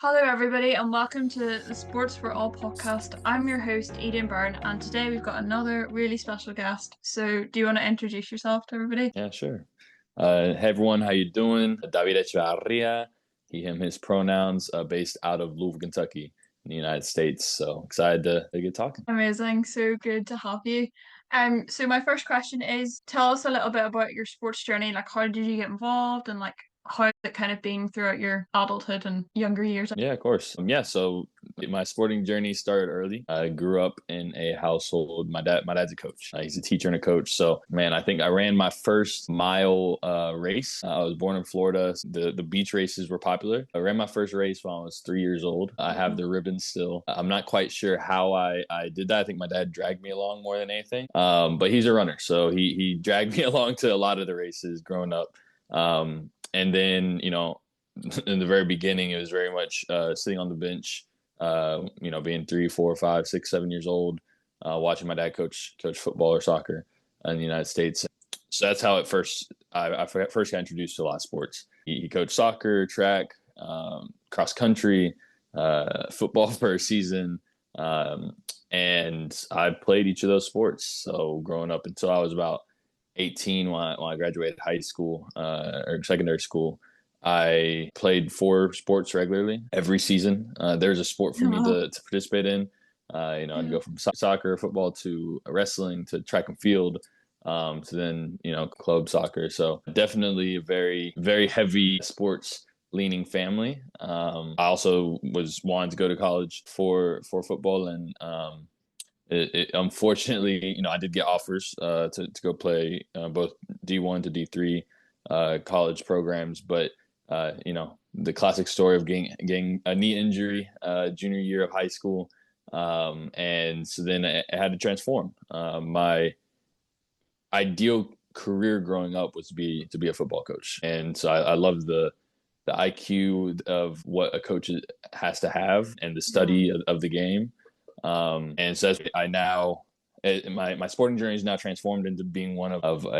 Hello, everybody, and welcome to the Sports for All podcast. I'm your host, Eden Byrne, and today we've got another really special guest. So, do you want to introduce yourself to everybody? Yeah, sure. Hey everyone, how you doing? David Echeverria, he, him, his pronouns, based out of Louisville, Kentucky, in the United States. So excited to get talking. Amazing, so good to have you. So my first question is, tell us a little bit about your sports journey. Like, how did you get involved, and like, how has it kind of been throughout your adulthood and younger years? Yeah, of course. So my sporting journey started early. I grew up in a household. My dad's a coach. He's a teacher and a coach. So man, I think I ran my first mile race. I was born in Florida. The beach races were popular. I ran my first race when I was 3 years old. I have the ribbon still. I'm not quite sure how I did that. I think my dad dragged me along more than anything. But he's a runner, so he dragged me along to a lot of the races growing up. And then in the very beginning, it was very much sitting on the bench, being 3, 4, 5, 6, 7 years old, watching my dad coach football or soccer in the United States. So that's how I first got introduced to a lot of sports. He coached soccer, track, cross country, football for a season, and I played each of those sports. So growing up until I was about 18, when I graduated high school or secondary school, I played 4 sports regularly every season. There's a sport for me Oh, to participate in. I'd go from soccer, football to wrestling to track and field, to then club soccer. So definitely a very very heavy sports leaning family. I also was wanting to go to college for football, and unfortunately, I did get offers to go play both D1 to D3 college programs, but the classic story of getting a knee injury junior year of high school, and so then I had to transform. My ideal career growing up was to be a football coach, and so I loved the IQ of what a coach has to have and the yeah. study of the game. And so I now my sporting journey is now transformed into being one of uh,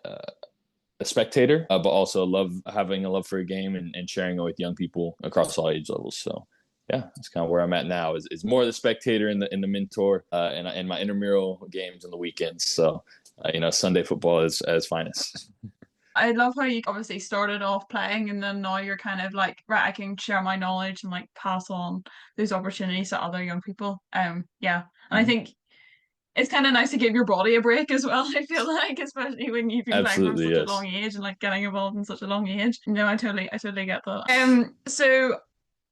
a spectator, but also love having a love for a game and sharing it with young people across all age levels. So yeah, that's kind of where I'm at now. Is more the spectator and the mentor, and my intramural games on the weekends. So Sunday football is as finest. I love how you obviously started off playing and then now you're kind of like, right, I can share my knowledge and like pass on those opportunities to other young people. Yeah. And I Mhm. think it's kind of nice to give your body a break as well, I feel like, especially when you've been playing from Absolutely, such a yes. long age and like getting involved in such a long age. No, I totally get that. So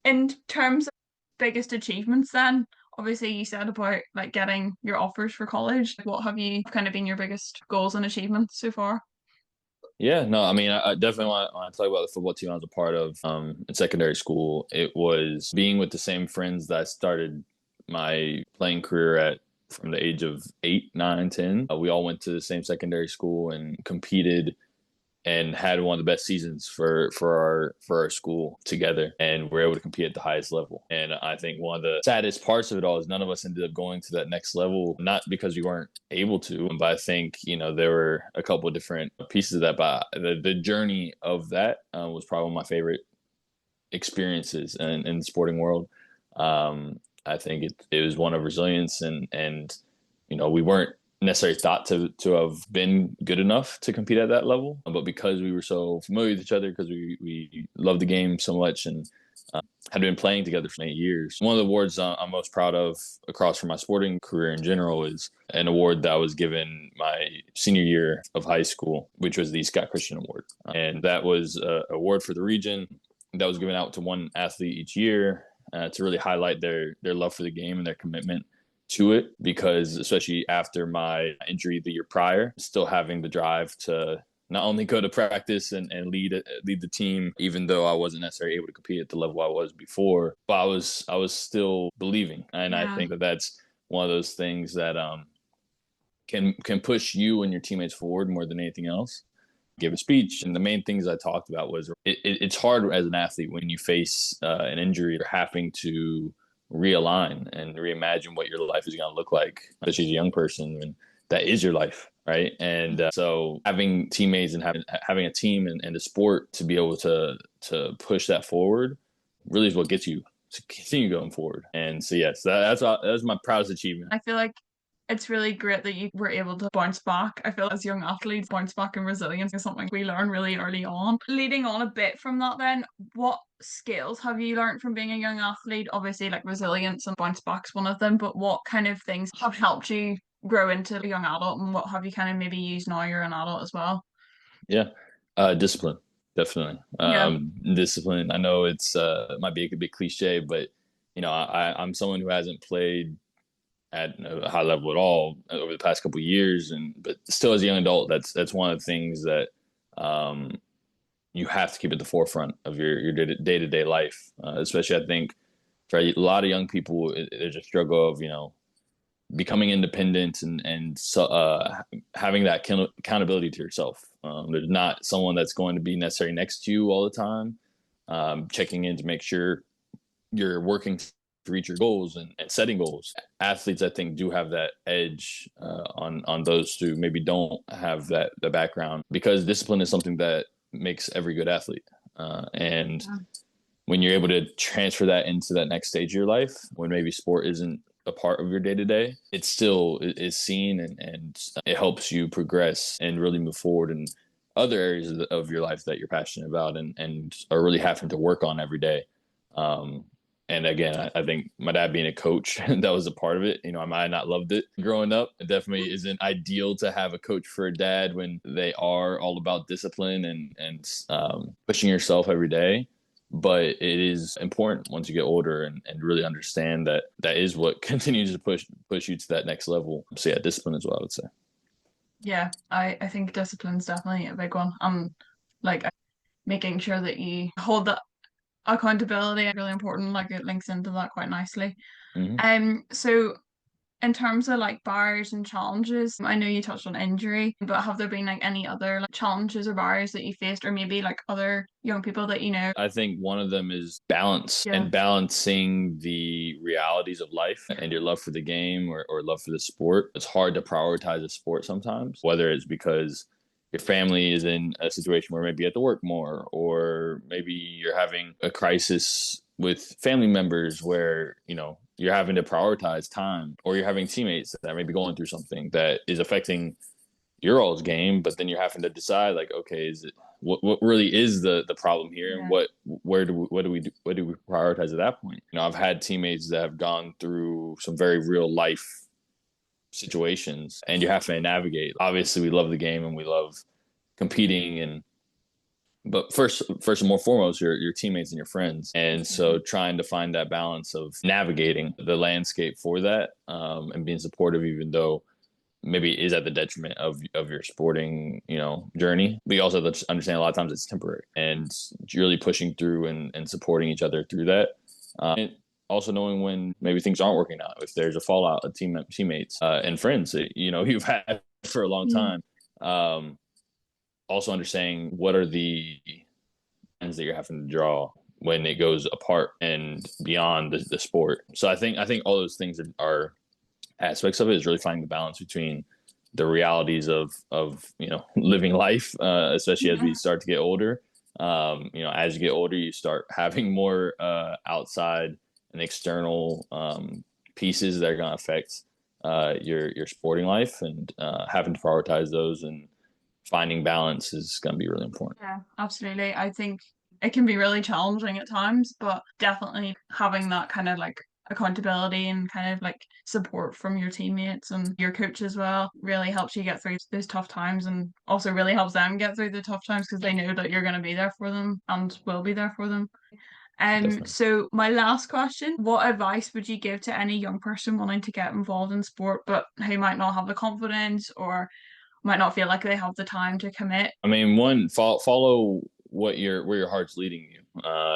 in terms of biggest achievements then, obviously you said about like getting your offers for college. What have you kind of been your biggest goals and achievements so far? Yeah, no, I mean, I definitely want to talk about the football team I was a part of in secondary school. It was being with the same friends that I started my playing career at from the age of 8, 9, 10. We all went to the same secondary school and competed and had one of the best seasons for our school together, and we're able to compete at the highest level. And I think one of the saddest parts of it all is none of us ended up going to that next level, not because we weren't able to, but I think there were a couple of different pieces of that. But the journey of that was probably one of my favorite experiences in the sporting world. I think it was one of resilience, and we weren't necessarily thought to have been good enough to compete at that level, but because we were so familiar with each other, because we loved the game so much and had been playing together for 8 years. One of the awards I'm most proud of across from my sporting career in general is an award that was given my senior year of high school, which was the Scott Christian Award. And that was an award for the region that was given out to one athlete each year to really highlight their love for the game and their commitment to it, because especially after my injury the year prior, still having the drive to not only go to practice and lead the team, even though I wasn't necessarily able to compete at the level I was before, but I was still believing, and I Yeah. think that that's one of those things that can push you and your teammates forward more than anything else. Give a speech, and the main things I talked about was it's hard as an athlete when you face an injury or having to realign and reimagine what your life is going to look like, especially as a young person, and that is your life, right? And so having teammates and having a team and a sport to be able to push that forward really is what gets you to continue going forward. And so yes, that's my proudest achievement. I feel like it's really great that you were able to bounce back. I feel as young athletes, bounce back and resilience is something we learn really early on. Leading on a bit from that, then, what skills have you learned from being a young athlete? Obviously, like resilience and bounce back's one of them, but what kind of things have helped you grow into a young adult, and what have you kind of maybe used now you're an adult as well? Yeah, discipline, definitely. Yeah. Discipline. I know it might be a bit cliche, but I'm someone who hasn't played at a high level at all over the past couple of years, and but still as a young adult, that's one of the things that um, you have to keep at the forefront of your day to day life. Especially, I think for a lot of young people, there's a struggle of becoming independent and so, having that accountability to yourself. There's not someone that's going to be necessarily next to you all the time, checking in to make sure you're working to reach your goals and setting goals. Athletes, I think, do have that edge on those who maybe don't have the background, because discipline is something that makes every good athlete. And Yeah. when you're able to transfer that into that next stage of your life, when maybe sport isn't a part of your day to day, it still is seen, and it helps you progress and really move forward in other areas of your life that you're passionate about and are really having to work on every day. Um, and again, I think my dad being a coach, that was a part of it. I might have not loved it growing up. It definitely isn't ideal to have a coach for a dad when they are all about discipline and pushing yourself every day. But it is important once you get older and really understand that that is what continues to push you to that next level. So yeah, discipline is what I would say. Yeah, I think discipline's definitely a big one. Like making sure that you hold that accountability is really important. Like it links into that quite nicely. Mm-hmm. So in terms of like barriers and challenges, I know you touched on injury, but have there been like any other like challenges or barriers that you faced, or maybe like other young people that you know? I think one of them is balance Yeah. and balancing the realities of life and your love for the game or love for the sport. It's hard to prioritize a sport sometimes, whether it's because your family is in a situation where maybe you have to work more, or maybe you're having a crisis with family members where, you're having to prioritize time, or you're having teammates that may be going through something that is affecting your all's game, but then you're having to decide like, okay, is it what really is the problem here, and Yeah. what do we prioritize at that point? I've had teammates that have gone through some very real life situations, and you have to navigate. Obviously, we love the game and we love competing, and but first and more foremost, your teammates and your friends, and so trying to find that balance of navigating the landscape for that, and being supportive, even though maybe is at the detriment of your sporting journey. But you also have to understand a lot of times it's temporary, and really pushing through and supporting each other through that. And also knowing when maybe things aren't working out, if there's a fallout of teammates and friends that you've had for a long Mm. time. Also understanding what are the lines that you're having to draw when it goes apart and beyond the sport. So I think all those things are aspects of it, is really finding the balance between the realities of living life, especially as we Yeah. start to get older. As you get older, you start having more outside and external pieces that are going to affect your sporting life, and having to prioritize those and finding balance is going to be really important. Yeah, absolutely. I think it can be really challenging at times, but definitely having that kind of like accountability and kind of like support from your teammates and your coach as well really helps you get through those tough times, and also really helps them get through the tough times because they know that you're going to be there for them and will be there for them. Definitely. So my last question, what advice would you give to any young person wanting to get involved in sport but who might not have the confidence or might not feel like they have the time to commit? I mean, one, follow where your heart's leading you.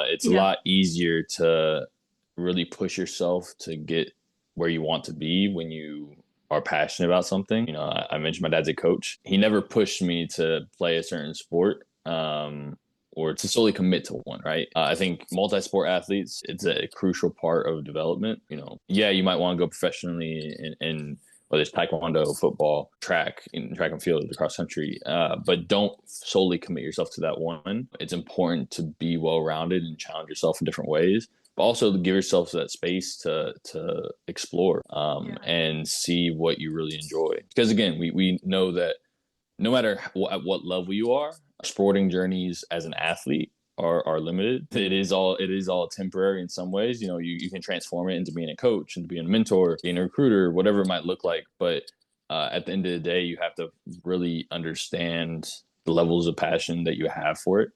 It's a Yeah. lot easier to really push yourself to get where you want to be when you are passionate about something. I mentioned my dad's a coach. He never pushed me to play a certain sport, or to solely commit to one, right? I think multi-sport athletes, it's a crucial part of development. Yeah, you might want to go professionally and whether it's taekwondo, football, track and field, or cross country. But don't solely commit yourself to that one. It's important to be well-rounded and challenge yourself in different ways, but also to give yourself that space to explore and see what you really enjoy. Because again, we know that no matter at what level you are, sporting journeys as an athlete are limited. It is all temporary in some ways. You can transform it into being a coach, into being a mentor, being a recruiter, whatever it might look like. But at the end of the day, you have to really understand the levels of passion that you have for it.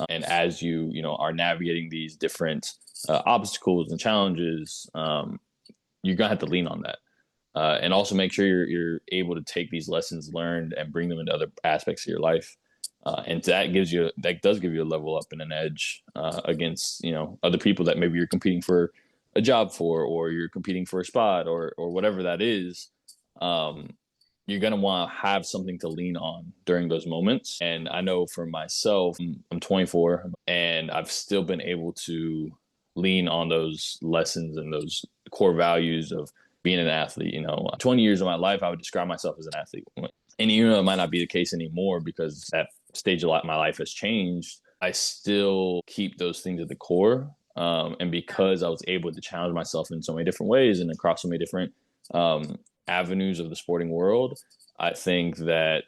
And as you are navigating these different obstacles and challenges, you're gonna have to lean on that. And also make sure you're able to take these lessons learned and bring them into other aspects of your life. And that does give you a level up and an edge against other people that maybe you're competing for a job for, or you're competing for a spot, or whatever that is. You're gonna want to have something to lean on during those moments. And I know for myself, I'm 24, and I've still been able to lean on those lessons and those core values of being an athlete. 20 years of my life, I would describe myself as an athlete. And even though it might not be the case anymore because that stage of my life has changed, I still keep those things at the core. And because I was able to challenge myself in so many different ways and across so many different avenues of the sporting world, I think that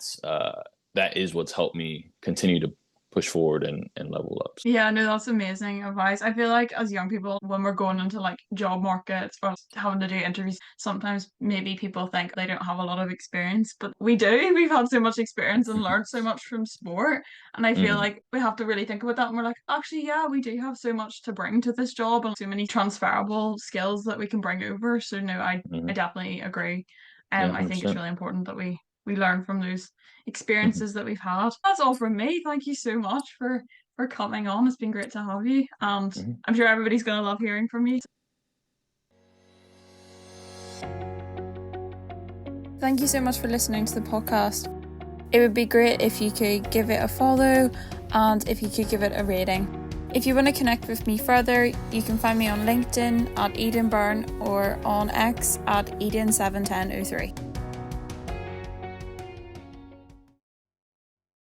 that is what's helped me continue to push forward and level up. Yeah, no, that's amazing advice. I feel like as young people, when we're going into like job markets or having to do interviews, sometimes maybe people think they don't have a lot of experience, but we do. We've had so much experience and learned so much from sport. And I feel like we have to really think about that. And we're like, actually, yeah, we do have so much to bring to this job and so many transferable skills that we can bring over. So no, I definitely agree. Yeah, I think it's 100%. really important that we learn from those experiences that we've had. That's all from me. Thank you so much for coming on. It's been great to have you. And I'm sure everybody's going to love hearing from you. Thank you so much for listening to the podcast. It would be great if you could give it a follow and if you could give it a rating. If you want to connect with me further, you can find me on LinkedIn at Eden Byrne or on X at Eden71003.